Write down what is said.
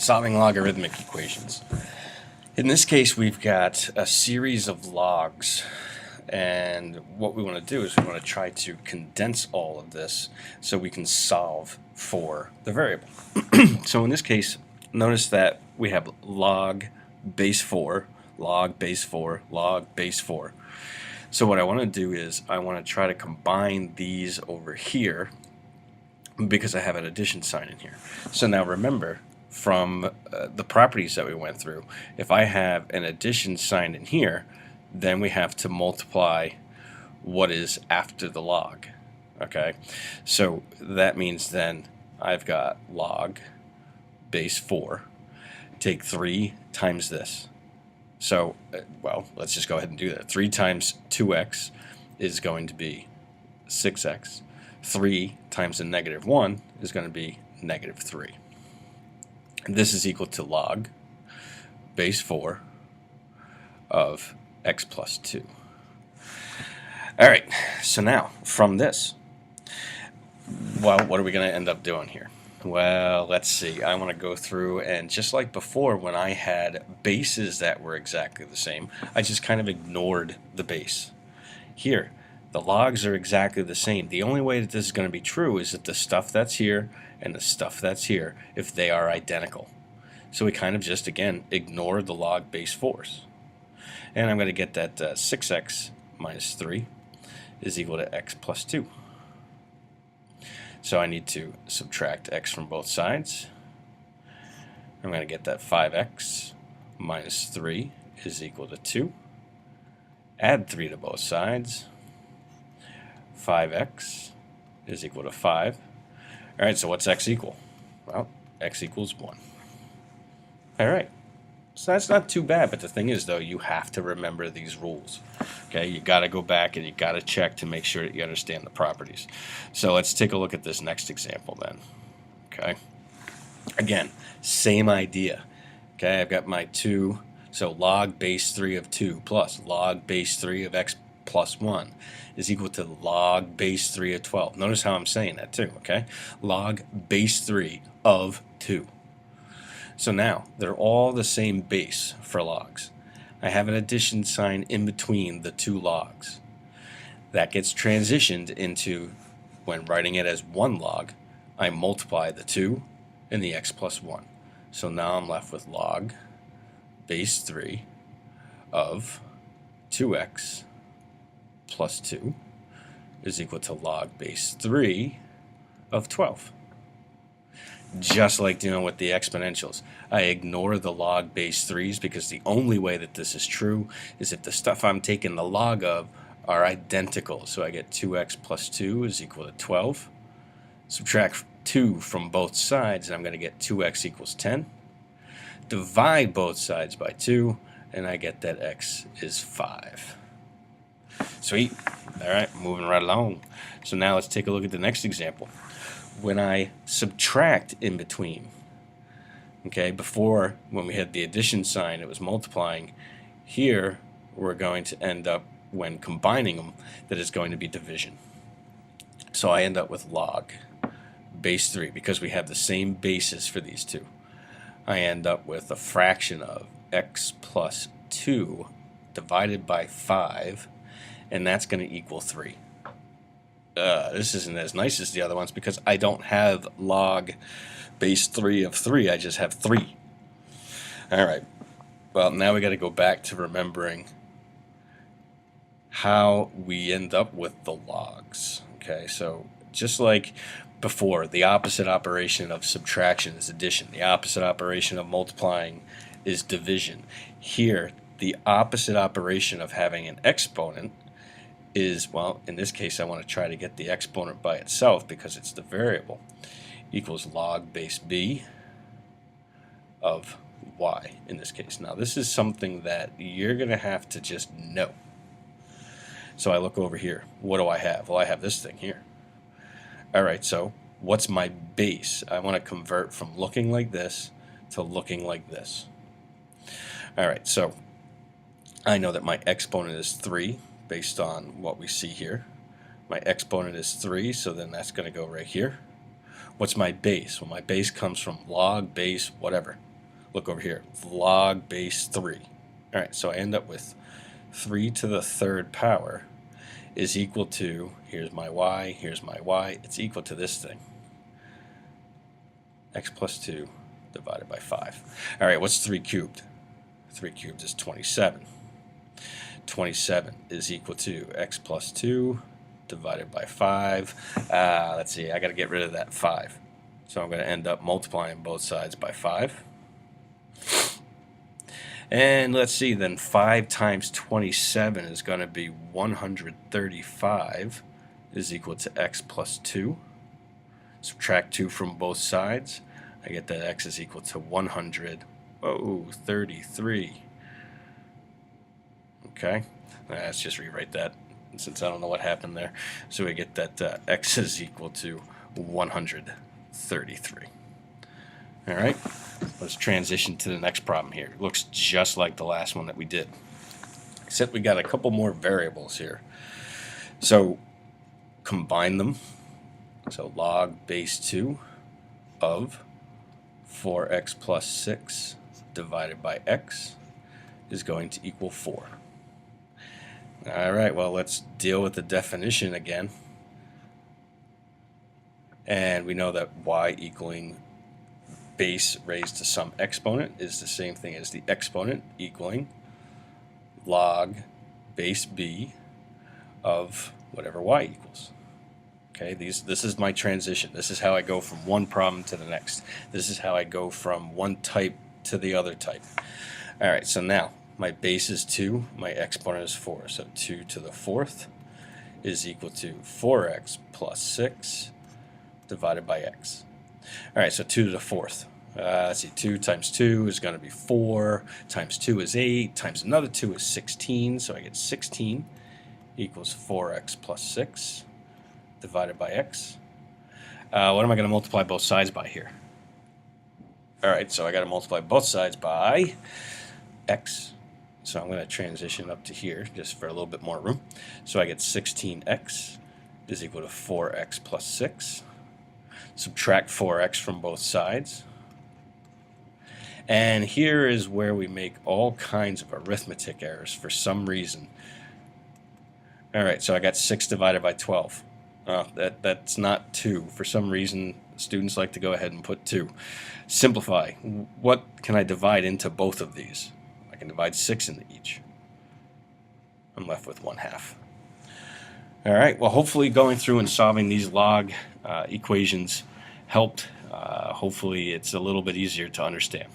solving logarithmic equations. In this case, we've got a series of logs, and what we want to do is we want to try to condense all of this so we can solve for the variable. So in this case, notice that we have log base 4, log base 4, log base 4. So what I want to do is I want to try to combine these over here because I have an addition sign in here. So now remember, from the properties that we went through, if I have an addition sign in here, then we have to multiply what is after the log. Okay, so that means then I've got log base 4, take 3 times this. So, well, let's just go ahead and do that. 3 times 2x is going to be 6x. 3 times the negative 1 is going to be negative 3. And this is equal to log base 4 of x plus 2. All right, so now from this, well, what are we going to end up doing here? Well, let's see. I want to go through, and just like before when I had bases that were exactly the same, I just kind of ignored the base. Here, the logs are exactly the same. The only way that this is going to be true is that the stuff that's here and the stuff that's here, if they are identical. So we kind of just, again, ignore the log base 4s. And I'm going to get that 6x minus 3 is equal to x plus 2. So I need to subtract x from both sides. I'm going to get that 5x minus 3 is equal to 2. Add 3 to both sides. 5x is equal to 5. All right, so what's x equal? Well, x equals 1. All right, so that's not too bad, but the thing is, though, you have to remember these rules. Okay, you got to go back and you got to check to make sure that you understand the properties. So let's take a look at this next example then. Okay, again, same idea. Okay, I've got my 2, so log base 3 of 2 plus log base 3 of x plus 1 is equal to log base 3 of 12. Notice how I'm saying that too, okay? Log base 3 of 2. So now, they're all the same base for logs. I have an addition sign in between the two logs. That gets transitioned into, when writing it as one log, I multiply the 2 and the x plus 1. So now I'm left with log base 3 of 2x plus 2 is equal to log base 3 of 12. Just like dealing with the exponentials, I ignore the log base 3s because the only way that this is true is if the stuff I'm taking the log of are identical. So I get 2x plus 2 is equal to 12. Subtract 2 from both sides, and I'm going to get 2x equals 10. Divide both sides by 2, and I get that x is 5. Sweet. All right, moving right along. So now let's take a look at the next example. When I subtract in between, okay, before when we had the addition sign, it was multiplying. Here, we're going to end up, when combining them, that is going to be division. So I end up with log base 3, because we have the same basis for these two. I end up with a fraction of x plus 2 divided by 5, and that's going to equal 3. This isn't as nice as the other ones because I don't have log base 3 of 3, I just have 3. Alright, well, now we got to go back to remembering how we end up with the logs. Okay, so just like before, the opposite operation of subtraction is addition. The opposite operation of multiplying is division. Here, the opposite operation of having an exponent is, well, in this case I want to try to get the exponent by itself because it's the variable, equals log base b of y in this case. Now this is something that you're going to have to just know. So I look over here. What do I have? Well, I have this thing here. Alright, so what's my base? I want to convert from looking like this to looking like this. Alright, so I know that my exponent is 3 based on what we see here. My exponent is 3, so then that's going to go right here. What's my base? Well, my base comes from log base whatever. look over here, log base 3. All right, so I end up with 3 to the third power is equal to, here's my y, it's equal to this thing, x plus 2 divided by 5. All right, what's 3 cubed? 3 cubed is 27. 27 is equal to x plus 2 divided by 5. Let's see, I got to get rid of that 5. So I'm going to end up multiplying both sides by 5. And let's see, then 5 times 27 is going to be 135 is equal to x plus 2. Subtract 2 from both sides. I get that x is equal to 133. Okay, let's just rewrite that since I don't know what happened there. So we get that x is equal to 133. All right, let's transition to the next problem here. It looks just like the last one that we did, except we got a couple more variables here. So combine them. So log base 2 of 4x plus 6 divided by x is going to equal 4. All right, well, let's deal with the definition again. And we know that y equaling base raised to some exponent is the same thing as the exponent equaling log base b of whatever y equals. Okay, this is my transition. This is how I go from one problem to the next. This is how I go from one type to the other type. All right, so now my base is 2, my exponent is 4. So 2 to the 4th is equal to 4x plus 6 divided by x. All right, so 2 to the 4th. Let's see, 2 times 2 is going to be 4, times 2 is 8, times another 2 is 16, so I get 16 equals 4x plus 6 divided by x. What am I going to multiply both sides by here? All right, so I got to multiply both sides by x. So I'm going to transition up to here just for a little bit more room. So I get 16x is equal to 4x plus 6. Subtract 4x from both sides. And here is where we make all kinds of arithmetic errors for some reason. All right, so I got 6 divided by 12. That's not 2. For some reason, students like to go ahead and put 2. Simplify. What can I divide into both of these? I can divide 6 into each. I'm left with 1/2. All right, well, hopefully going through and solving these log equations helped. Hopefully it's a little bit easier to understand.